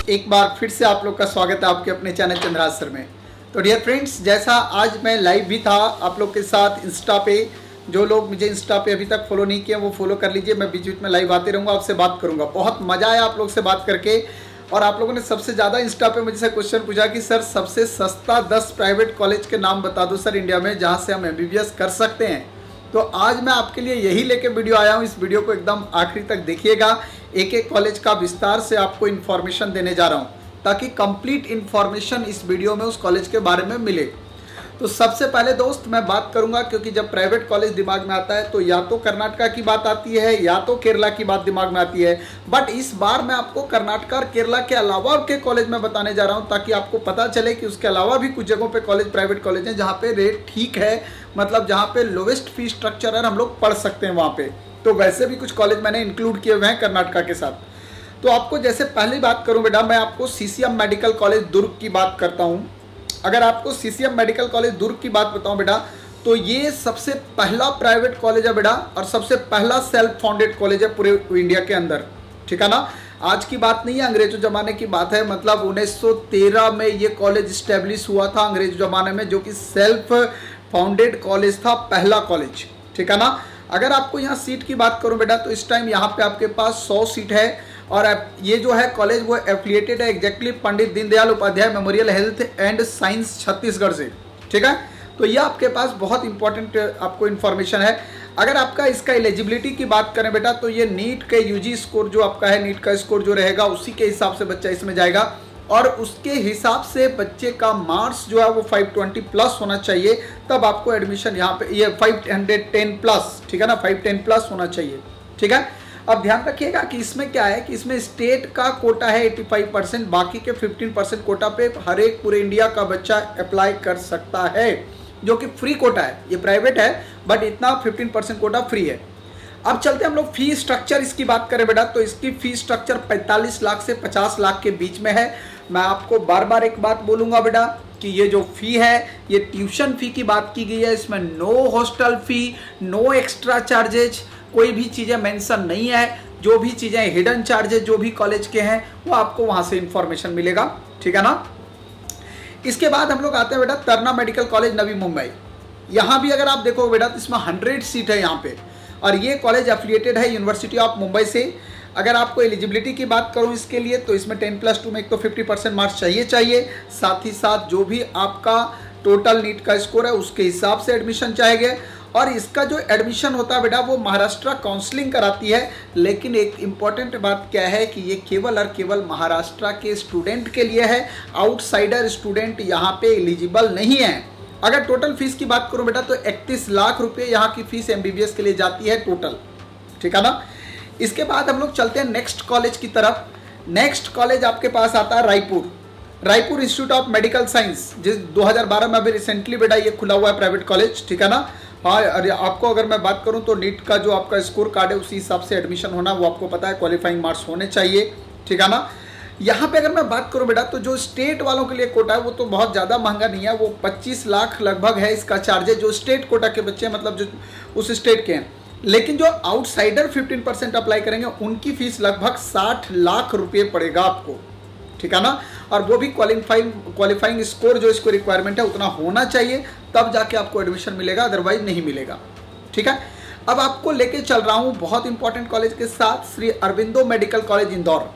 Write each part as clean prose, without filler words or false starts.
एक बार फिर से आप लोग का स्वागत है आपके अपने चैनल चंद्राज सर में। तो डियर फ्रेंड्स, जैसा आज मैं लाइव भी था आप लोग के साथ इंस्टा पे, जो लोग मुझे इंस्टा पे अभी तक फॉलो नहीं किए वो फॉलो कर लीजिए। मैं बीच बीच में लाइव आते रहूँगा, आपसे बात करूँगा। बहुत मज़ा आया आप लोग से बात करके। और आप लोगों ने सबसे ज़्यादा इंस्टा पे मुझसे क्वेश्चन पूछा कि सर सबसे सस्ता 10 प्राइवेट कॉलेज के नाम बता दो सर इंडिया में, जहाँ से हम MBBS कर सकते हैं। तो आज मैं आपके लिए यही लेके वीडियो आया हूँ। इस वीडियो को एकदम आखिरी तक देखिएगा। एक एक कॉलेज का विस्तार से आपको इन्फॉर्मेशन देने जा रहा हूँ, ताकि कंप्लीट इन्फॉर्मेशन इस वीडियो में उस कॉलेज के बारे में मिले। तो सबसे पहले दोस्त मैं बात करूंगा, क्योंकि जब प्राइवेट कॉलेज दिमाग में आता है तो या तो कर्नाटका की बात आती है या तो केरला की बात दिमाग में आती है। बट इस बार मैं आपको कर्नाटका और केरला के अलावा के कॉलेज में बताने जा रहा हूं, ताकि आपको पता चले कि उसके अलावा भी कुछ जगहों पे कॉलेज प्राइवेट कॉलेज हैं जहां पे रेट ठीक है, मतलब जहां पे लोवेस्ट फीस स्ट्रक्चर है, हम लोग पढ़ सकते हैं वहां पे। तो वैसे भी कुछ कॉलेज मैंने इंक्लूड किए हुए हैं कर्नाटका के साथ। तो आपको जैसे पहली बात करूं बेटा, मैं आपको CCM मेडिकल कॉलेज दुर्ग की बात करता हूं। अगर आपको CCM मेडिकल कॉलेज दुर्ग की बात बताऊं बेटा, तो ये सबसे पहला प्राइवेट कॉलेज है बेटा, और सबसे पहला सेल्फ फाउंडेड कॉलेज है पूरे इंडिया के अंदर। ठीक है ना, आज की बात नहीं है, अंग्रेजों जमाने की बात है। मतलब 1913 में ये कॉलेज स्टैब्लिश हुआ था अंग्रेजों जमाने में, जो कि सेल्फ फाउंडेड कॉलेज था, पहला कॉलेज। ठीक है ना। अगर आपको यहाँ सीट की बात करूँ बेटा, तो इस टाइम यहाँ पे आपके पास 100 सीट है। और ये जो है कॉलेज वो एफिलिएटेड है exactly Pandit Deendayal Upadhyay memorial health and science Chhattisgarh से। ठीक है, तो ये आपके पास बहुत इंपॉर्टेंट आपको इन्फॉर्मेशन है। अगर आपका इसका एलिजिबिलिटी की बात करें बेटा, तो ये नीट के UG स्कोर जो आपका है, नीट का स्कोर जो रहेगा उसी के हिसाब से बच्चा इसमें जाएगा। और उसके हिसाब से बच्चे का मार्क्स जो है वो 520 प्लस होना चाहिए, तब आपको एडमिशन यहाँ पे, ये 510 प्लस, ठीक है ना, 510 प्लस होना चाहिए। ठीक है, अब ध्यान रखिएगा कि इसमें क्या है कि इसमें स्टेट का कोटा है 85%, बाकी के 15% कोटा पे हर एक पूरे इंडिया का बच्चा अप्लाई कर सकता है, जो कि फ्री कोटा है। ये प्राइवेट है बट इतना 15% कोटा फ्री है। अब चलते हम लोग फी स्ट्रक्चर इसकी बात करें बेटा, तो इसकी फी स्ट्रक्चर 45 लाख से 50 लाख के बीच में है। मैं आपको बार बार एक बात बोलूंगा बेटा, कि ये जो फी है ये ट्यूशन फी की बात की गई है। इसमें no hostel fee, no extra charges, कोई भी चीज़ें मेंशन नहीं है। जो भी चीज़ें हिडन चार्जेस जो भी कॉलेज के हैं वो आपको वहाँ से इंफॉर्मेशन मिलेगा। ठीक है ना। इसके बाद हम लोग आते हैं बेटा तरना मेडिकल कॉलेज नवी मुंबई। यहाँ भी अगर आप देखो बेटा, तो इसमें 100 सीट है यहाँ पे, और ये कॉलेज एफिलिएटेड है यूनिवर्सिटी ऑफ मुंबई से। अगर आपको एलिजिबिलिटी की बात करूँ इसके लिए, तो इसमें 10+2 में एक तो 50% मार्क्स चाहिए। साथ ही साथ जो भी आपका टोटल नीट का स्कोर है उसके हिसाब से एडमिशन चाहिए। और इसका जो एडमिशन होता है बेटा, वो महाराष्ट्र काउंसलिंग कराती है। लेकिन एक इम्पॉर्टेंट बात क्या है कि ये केवल और केवल महाराष्ट्र के स्टूडेंट के लिए है, आउटसाइडर स्टूडेंट यहाँ पे एलिजिबल नहीं है। अगर टोटल फीस की बात करूँ बेटा, तो 31 लाख रुपये यहाँ की फीस MBBS के लिए जाती है टोटल। ठीक है ना। इसके बाद हम लोग चलते हैं नेक्स्ट कॉलेज की तरफ। नेक्स्ट कॉलेज आपके पास आता है Raipur institute of medical science, जिस 2012 में अभी रिसेंटली बेटा ये खुला हुआ है प्राइवेट कॉलेज। ठीक है ना। हाँ, अरे आपको अगर मैं बात करूं तो नीट का जो आपका स्कोर कार्ड है उसी हिसाब से एडमिशन होना, वो आपको पता है, क्वालिफाइंग मार्क्स होने चाहिए। ठीक है ना। यहाँ पे अगर मैं बात करूं बेटा, तो जो स्टेट वालों के लिए कोटा है वो तो बहुत ज़्यादा महंगा नहीं है, वो 25 लाख लगभग है इसका चार्जेज, जो स्टेट कोटा के बच्चे मतलब जो उस स्टेट के हैं। लेकिन जो आउटसाइडर 15% अप्लाई करेंगे उनकी फीस लगभग 60 लाख रुपये पड़ेगा आपको। ठीक है ना। और वो भी क्वालिफाइंग स्कोर जो इसको रिक्वायरमेंट है उतना होना चाहिए, तब जाके आपको एडमिशन मिलेगा, अदरवाइज नहीं मिलेगा। ठीक है। अब आपको लेके चल रहा हूँ बहुत इंपॉर्टेंट कॉलेज के साथ, श्री अरविंदो मेडिकल कॉलेज इंदौर।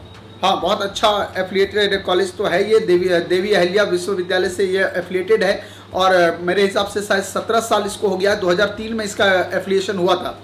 हाँ, बहुत अच्छा एफिलिएटेड कॉलेज तो है ये, देवी अहिल्या विश्वविद्यालय से ये एफिलिएटेड है। और मेरे हिसाब से शायद 17 साल इसको हो गया है। 2003 में इसका एफिलिएशन हुआ था।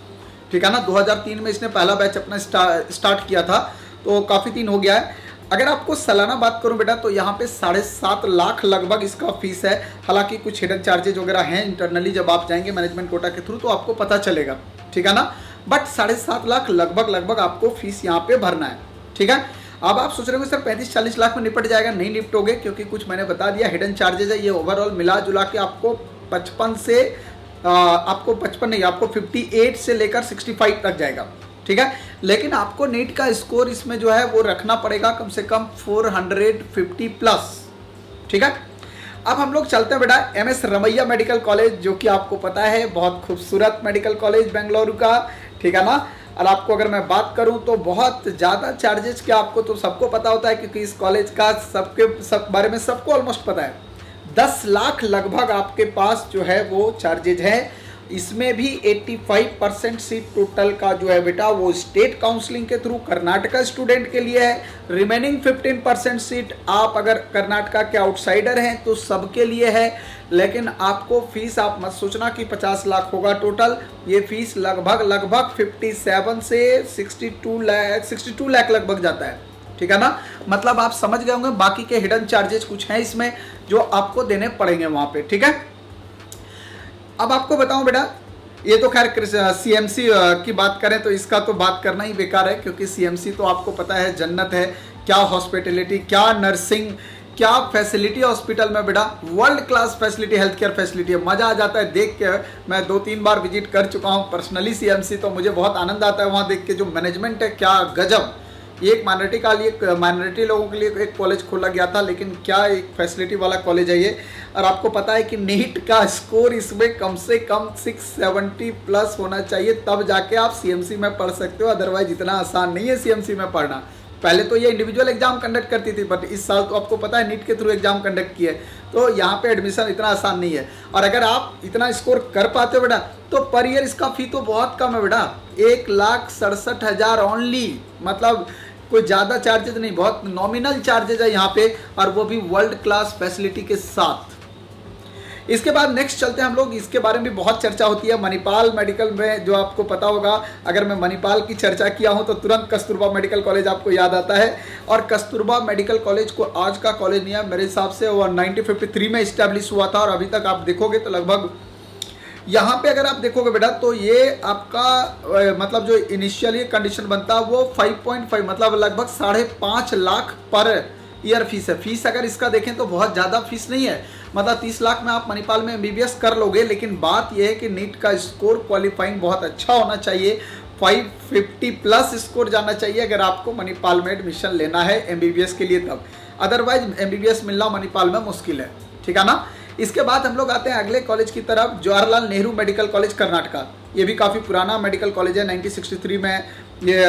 ठीक है ना। 2003 में इसने पहला बैच अपना स्टार्ट किया था, तो काफ़ी दिन हो गया है। अगर आपको सालाना बात करूं बेटा, तो यहाँ पे 7.5 लाख लगभग इसका फीस है। हालांकि कुछ हिडन चार्जेज वगैरह हैं इंटरनली, जब आप जाएंगे मैनेजमेंट कोटा के थ्रू तो आपको पता चलेगा। ठीक है ना। बट 7.5 लाख लगभग आपको फीस यहाँ पे भरना है। ठीक है। अब आप सोच रहे हो सर 35-40 लाख में निपट जाएगा, नहीं निपटोगे, क्योंकि कुछ मैंने बता दिया हिडन चार्जेज है। ये ओवरऑल मिला जुला के आपको 58 से लेकर 65 तक जाएगा। ठीक है। लेकिन आपको नीट का स्कोर इसमें जो है वो रखना पड़ेगा कम से कम 450 प्लस। ठीक है। अब हम लोग चलते हैं बेटा MS रमैया मेडिकल कॉलेज, जो कि आपको पता है बहुत खूबसूरत मेडिकल कॉलेज बेंगलुरु का। ठीक है ना। और आपको अगर मैं बात करूं तो बहुत ज़्यादा चार्जेस क्या, आपको तो सबको पता होता है क्योंकि इस कॉलेज का सब बारे में सबको ऑलमोस्ट पता है। 10 लाख लगभग आपके पास जो है वो चार्जेज है। इसमें भी 85% सीट टोटल का जो है बेटा वो स्टेट काउंसलिंग के थ्रू कर्नाटका स्टूडेंट के लिए है। रिमेनिंग 15% सीट आप अगर कर्नाटका के आउटसाइडर हैं तो सबके लिए है। लेकिन आपको फीस आप मत सोचना कि 50 लाख होगा टोटल, ये फीस लगभग 57 से 62 लाख लगभग जाता है। ठीक है ना, मतलब आप समझ गए होंगे। बाकी के हिडन चार्जेस कुछ हैं इसमें जो आपको देने पड़ेंगे वहां पे। ठीक है, अब आपको बताऊं बेटा, ये तो खैर सीएमसी की बात करें तो इसका तो बात करना ही बेकार है, क्योंकि सीएमसी तो आपको पता है जन्नत है। क्या हॉस्पिटलिटी, क्या नर्सिंग, क्या फैसिलिटी हॉस्पिटल में बेटा, world class facility, health care facility है। मज़ा आ जाता है देख के। मैं 2-3 बार विजिट कर चुका हूँ पर्सनली सीएमसी, तो मुझे बहुत आनंद आता है वहाँ देख के। जो मैनेजमेंट है क्या गजब। ये एक माइनॉरिटी लोगों के लिए एक कॉलेज खोला गया था, लेकिन क्या एक फैसिलिटी वाला कॉलेज है ये। और आपको पता है कि नीट का स्कोर इसमें कम से कम 670 प्लस होना चाहिए, तब जाके आप सीएमसी में पढ़ सकते हो। अदरवाइज इतना आसान नहीं है सीएमसी में पढ़ना। पहले तो ये इंडिविजुअल एग्जाम कंडक्ट करती थी, बट इस साल तो आपको पता है नीट के थ्रू एग्जाम कंडक्ट किए, तो यहाँ पे एडमिशन इतना आसान नहीं है। और अगर आप इतना स्कोर कर पाते हो बेटा तो पर ईयर इसका फी तो बहुत कम है बेटा, 1,67,000 ओनली। मतलब कोई ज़्यादा चार्जेज नहीं, बहुत नॉमिनल चार्जेज है यहाँ पे, और वो भी वर्ल्ड क्लास फैसिलिटी के साथ। इसके बाद नेक्स्ट चलते हैं हम लोग। इसके बारे में भी बहुत चर्चा होती है मणिपाल मेडिकल में, जो आपको पता होगा। अगर मैं मणिपाल की चर्चा किया हूं तो तुरंत कस्तूरबा मेडिकल कॉलेज आपको याद आता है। और कस्तूरबा मेडिकल कॉलेज को आज का कॉलेज नहीं है, मेरे हिसाब से वो 1953 में इस्टेब्लिश हुआ था, और अभी तक आप देखोगे तो लगभग यहाँ पे अगर आप देखोगे बेटा तो ये आपका मतलब जो इनिशियली कंडीशन बनता है वो 5.5 मतलब लगभग 5.5 लाख पर ईयर फीस है। फीस अगर इसका देखें तो बहुत ज़्यादा फीस नहीं है, मतलब 30 लाख में आप मणिपाल में एमबीबीएस कर लोगे। लेकिन बात यह है कि नीट का स्कोर क्वालिफाइंग बहुत अच्छा होना चाहिए, 550 प्लस स्कोर जाना चाहिए अगर आपको मणिपाल में एडमिशन लेना है एमबीबीएस के लिए तब। अदरवाइज एमबीबीएस मिलना मणिपाल में मुश्किल है। ठीक है ना। इसके बाद हम लोग आते हैं अगले कॉलेज की तरफ, जवाहरलाल नेहरू मेडिकल कॉलेज कर्नाटका। ये भी काफ़ी पुराना मेडिकल कॉलेज है, 1963 में ये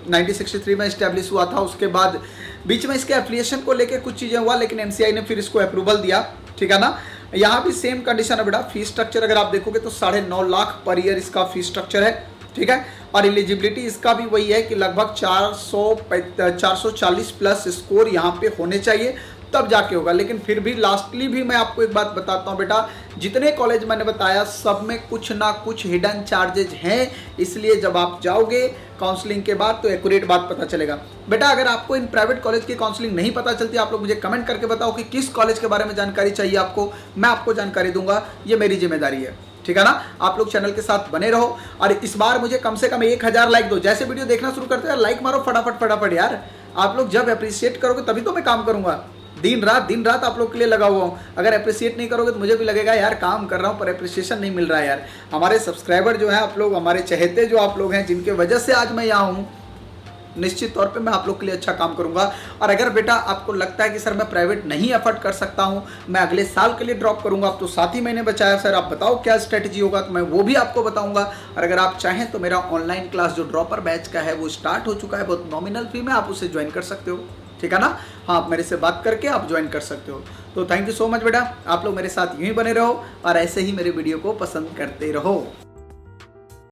1963 में इस्टेब्लिश हुआ था। उसके बाद बीच में इसके एफिलिएशन को लेके कुछ चीज़ें हुआ, लेकिन एमसीआई ने फिर इसको अप्रूवल दिया। ठीक है ना। यहाँ भी सेम कंडीशन है बेटा। फीस स्ट्रक्चर अगर आप देखोगे तो 9.5 लाख पर ईयर इसका फीस स्ट्रक्चर है। ठीक है। और एलिजिबिलिटी इसका भी वही है कि लगभग 440 प्लस स्कोर यहाँ पे होने चाहिए, तब जाके होगा। लेकिन फिर भी लास्टली भी मैं आपको एक बात बताता हूँ बेटा, जितने कॉलेज मैंने बताया सब में कुछ ना कुछ हिडन चार्जेज हैं, इसलिए जब आप जाओगे काउंसलिंग के बाद तो एक्यूरेट बात पता चलेगा। बेटा अगर आपको इन प्राइवेट कॉलेज की काउंसलिंग नहीं पता चलती, आप लोग मुझे कमेंट करके बताओ कि किस कॉलेज के बारे में जानकारी चाहिए आपको, मैं आपको जानकारी दूंगा, ये मेरी जिम्मेदारी है। ठीक है ना। आप लोग चैनल के साथ बने रहो, और इस बार मुझे कम से कम 1000 लाइक दो। जैसे वीडियो देखना शुरू करते हैं लाइक मारो फटाफट यार। आप लोग जब अप्रिशिएट करोगे तभी तो मैं काम करूंगा। दिन रात आप लोग के लिए लगा हुआ हूँ। अगर अप्रिशिएट नहीं करोगे तो मुझे भी लगेगा यार काम कर रहा हूँ पर अप्रिशिएशन नहीं मिल रहा है यार। हमारे सब्सक्राइबर जो हैं आप लोग, हमारे चहेते जो आप लोग हैं, जिनके वजह से आज मैं यहाँ हूँ, निश्चित तौर पे मैं आप लोग के लिए अच्छा काम करूंगा। और अगर बेटा आपको लगता है कि सर मैं प्राइवेट नहीं अफोर्ड कर सकता हूं, मैं अगले साल के लिए ड्रॉप करूंगा, अब तो 7 ही महीने बचाया सर, आप बताओ क्या स्ट्रेटजी होगा, तो मैं वो भी आपको बताऊंगा। और अगर आप चाहें तो मेरा ऑनलाइन क्लास जो ड्रॉपर बैच का है वो स्टार्ट हो चुका है, बहुत नॉमिनल फी में, आप उसे ज्वाइन कर सकते हो। ठीक है ना। हाँ, आप मेरे से बात करके आप ज्वाइन कर सकते हो। तो थैंक यू सो मच बेटा, आप लोग मेरे साथ यूं ही बने रहो और ऐसे ही मेरे वीडियो को पसंद करते रहो।